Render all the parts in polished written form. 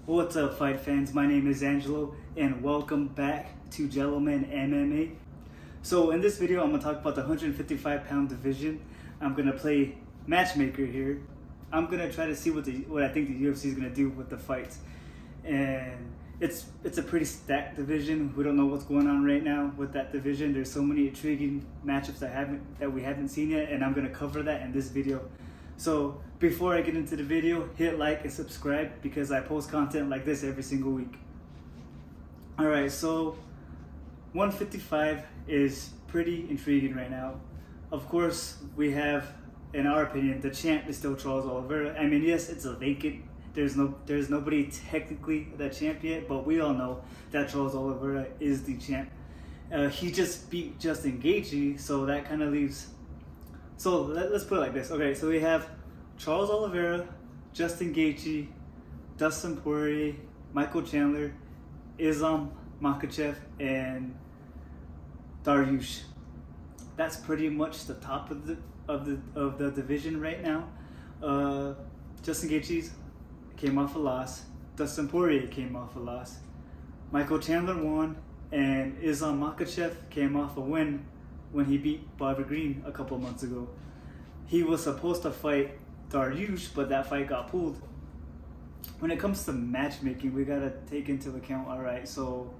What's up, fight fans? My name is Angelo, and welcome back to Gentleman MMA. So in this video, I'm going to talk about the 155-pound division. I'm going to play matchmaker here. I'm going to try to see what I think the UFC is going to do with the fights. And it's a pretty stacked division. We don't know what's going on right now with that division. There's so many intriguing matchups that we haven't seen yet, and I'm going to cover that in this video. So before I get into the video, hit like and subscribe because I post content like this every single week. Alright, so 155 is pretty intriguing right now. Of course, we have, in our opinion, the champ is still Charles Oliveira. I mean, yes, it's a vacant. There's nobody technically the champ yet, but we all know that Charles Oliveira is the champ. He just beat Justin Gaethje, so that kind of leaves. So let's put it like this. Okay, so we have Charles Oliveira, Justin Gaethje, Dustin Poirier, Michael Chandler, Islam Makhachev, and Dariush. That's pretty much the top of the division right now. Justin Gaethje came off a loss. Dustin Poirier came off a loss. Michael Chandler won, and Islam Makhachev came off a win when he beat Bobby Green a couple months ago. He was supposed to fight Dariush, but that fight got pulled. When it comes to matchmaking, we gotta take into account. All right, so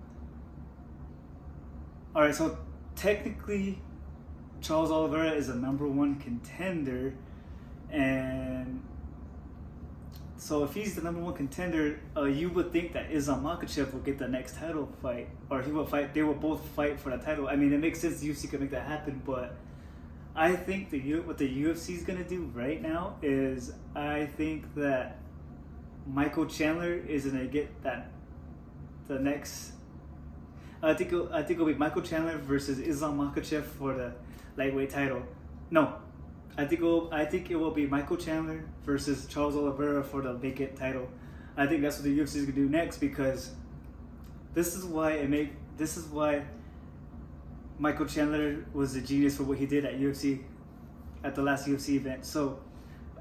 technically, Charles Oliveira is a #1 contender, and so if he's the #1 contender, you would think that Islam Makhachev will get the next title fight, or he will fight. They will both fight for the title. I mean, it makes sense the UFC could make that happen, but I think what the UFC is gonna do right now is I think that Michael Chandler is gonna get the next. I think it'll be Michael Chandler versus Islam Makhachev for the lightweight title. No. I think it will be Michael Chandler versus Charles Oliveira for the vacant title. I think that's what the UFC is gonna do next, because this is why Michael Chandler was a genius for what he did at the last UFC event. So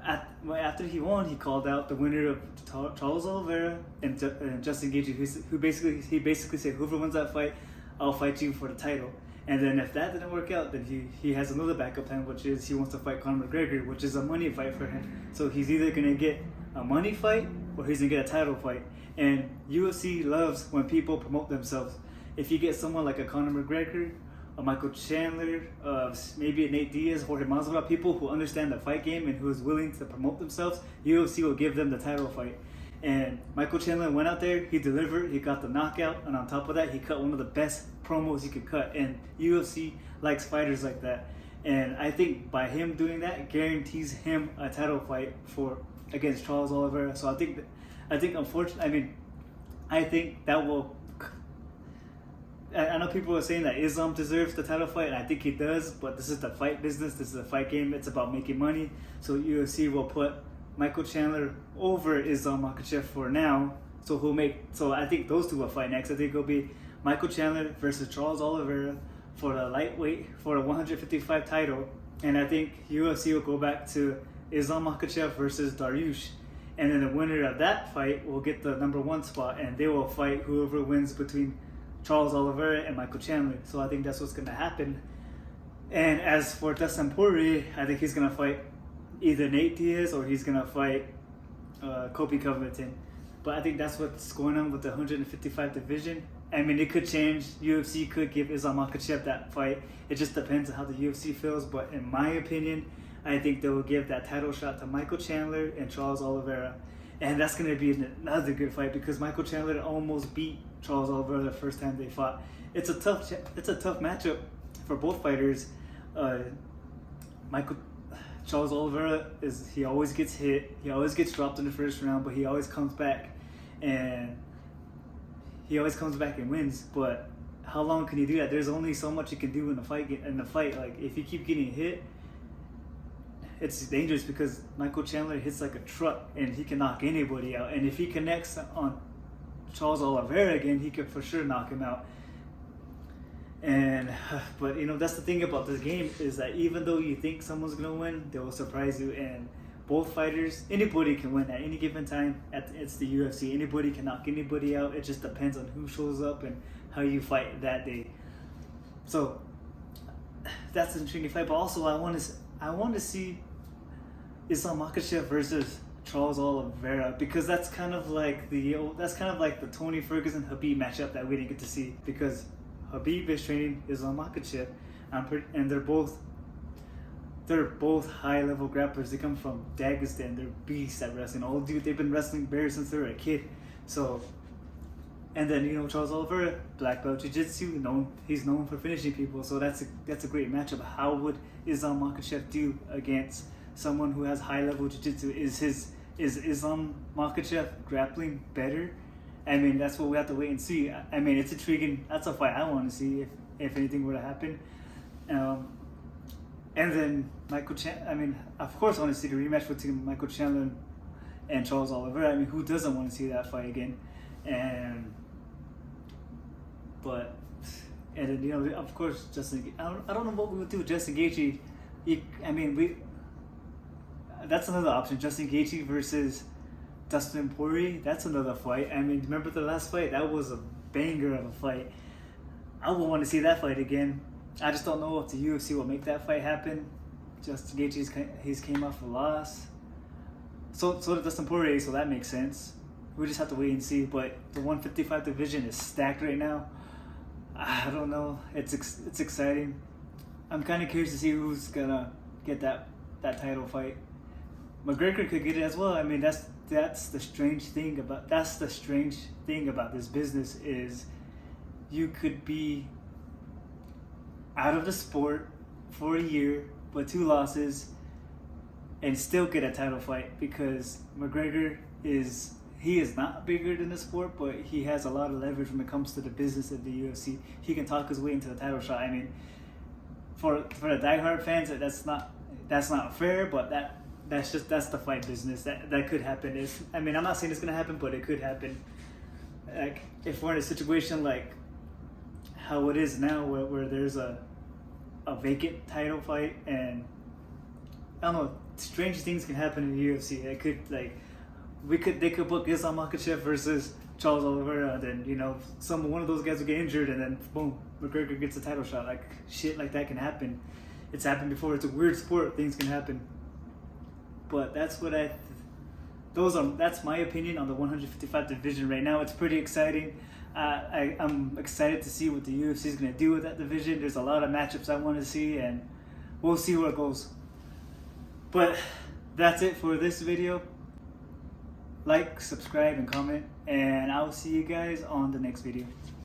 after he won, he called out the winner of Charles Oliveira and Justin Gaethje, who basically said, whoever wins that fight, I'll fight you for the title. And then if that didn't work out, then he has another backup plan, which is he wants to fight Conor McGregor, which is a money fight for him. So he's either going to get a money fight or he's going to get a title fight. And UFC loves when people promote themselves. If you get someone like a Conor McGregor, a Michael Chandler, maybe a Nate Diaz, Jorge Masvidal, people who understand the fight game and who is willing to promote themselves, UFC will give them the title fight. And Michael Chandler went out there, he delivered, he got the knockout, and on top of that, he cut one of the best promos he could cut. And UFC likes fighters like that. And I think by him doing that, guarantees him a title fight against Charles Oliveira. So I think that will. I know people are saying that Islam deserves the title fight, and I think he does. But this is the fight business. This is a fight game. It's about making money. So UFC will put Michael Chandler over Islam Makhachev for now. So I think those two will fight next. I think it'll be Michael Chandler versus Charles Oliveira for the lightweight, for the 155 title. And I think UFC will go back to Islam Makhachev versus Dariush. And then the winner of that fight will get the #1 spot, and they will fight whoever wins between Charles Oliveira and Michael Chandler. So I think that's what's going to happen. And as for Dustin Poirier, I think he's going to fight either Nate Diaz or he's going to fight Kobe Covington. But I think that's what's going on with the 155 division. I mean, it could change. UFC could give Islam Makhachev that fight. It just depends on how the UFC feels. But in my opinion, I think they will give that title shot to Michael Chandler and Charles Oliveira. And that's going to be another good fight because Michael Chandler almost beat Charles Oliveira the first time they fought. It's a tough matchup for both fighters. Charles Oliveira he always gets hit. He always gets dropped in the first round, but he always comes back and wins. But how long can you do that? There's only so much you can do in the fight. Like if you keep getting hit, it's dangerous because Michael Chandler hits like a truck and he can knock anybody out. And if he connects on Charles Oliveira again, he could for sure knock him out. But that's the thing about this game is that even though you think someone's gonna win, they will surprise you. And both fighters, anybody can win at any given time. It's the UFC. Anybody can knock anybody out. It just depends on who shows up and how you fight that day. So that's an intriguing fight. But also, I want to see Islam Makhachev versus Charles Oliveira, because that's kind of like the Tony Ferguson Khabib matchup that we didn't get to see, because Khabib is training Islam Makhachev, and they're both high level grapplers. They come from Dagestan. They're beasts at wrestling. They've been wrestling bears since they were a kid. So, and then Charles Oliveira, black belt jiu-jitsu, he's known for finishing people. So that's a great matchup. How would Islam Makhachev do against someone who has high level jiu-jitsu? Is Islam Makhachev grappling better? I mean, that's what we have to wait and see. I mean, it's intriguing. That's a fight I want to see if anything were to happen. And then Michael Chandler, I mean, of course I want to see the rematch between Michael Chandler and Charles Oliveira. I mean, who doesn't want to see that fight again? And then, of course, Justin, I don't know what we would do with Justin Gaethje. That's another option. Justin Gaethje versus Dustin Poirier, that's another fight. I mean, remember the last fight? That was a banger of a fight. I would want to see that fight again. I just don't know if the UFC will make that fight happen. Justin Gaethje, he's came off a loss. So did Dustin Poirier, so that makes sense. We just have to wait and see. But the 155 division is stacked right now. I don't know. It's exciting. I'm kind of curious to see who's gonna get that title fight. McGregor could get it as well. I mean, that's the strange thing about this business is you could be out of the sport for a year, but 2 losses, and still get a title fight, because McGregor is not bigger than the sport, but he has a lot of leverage when it comes to the business of the UFC. He can talk his way into a title shot. I mean, for the diehard fans, that's not fair, but that's the fight business. That could happen. I'm not saying it's gonna happen, but it could happen. Like, if we're in a situation like how it is now, where there's a vacant title fight, and I don't know, strange things can happen in the UFC. They could book Islam Makhachev versus Charles Oliveira, and then one of those guys will get injured, and then boom, McGregor gets a title shot. Like, shit like that can happen. It's happened before. It's a weird sport. Things can happen. But that's my opinion on the 155 division right now. It's pretty exciting. I'm excited to see what the UFC is going to do with that division. There's a lot of matchups I want to see, and we'll see where it goes. But that's it for this video. Like, subscribe, and comment, and I'll see you guys on the next video.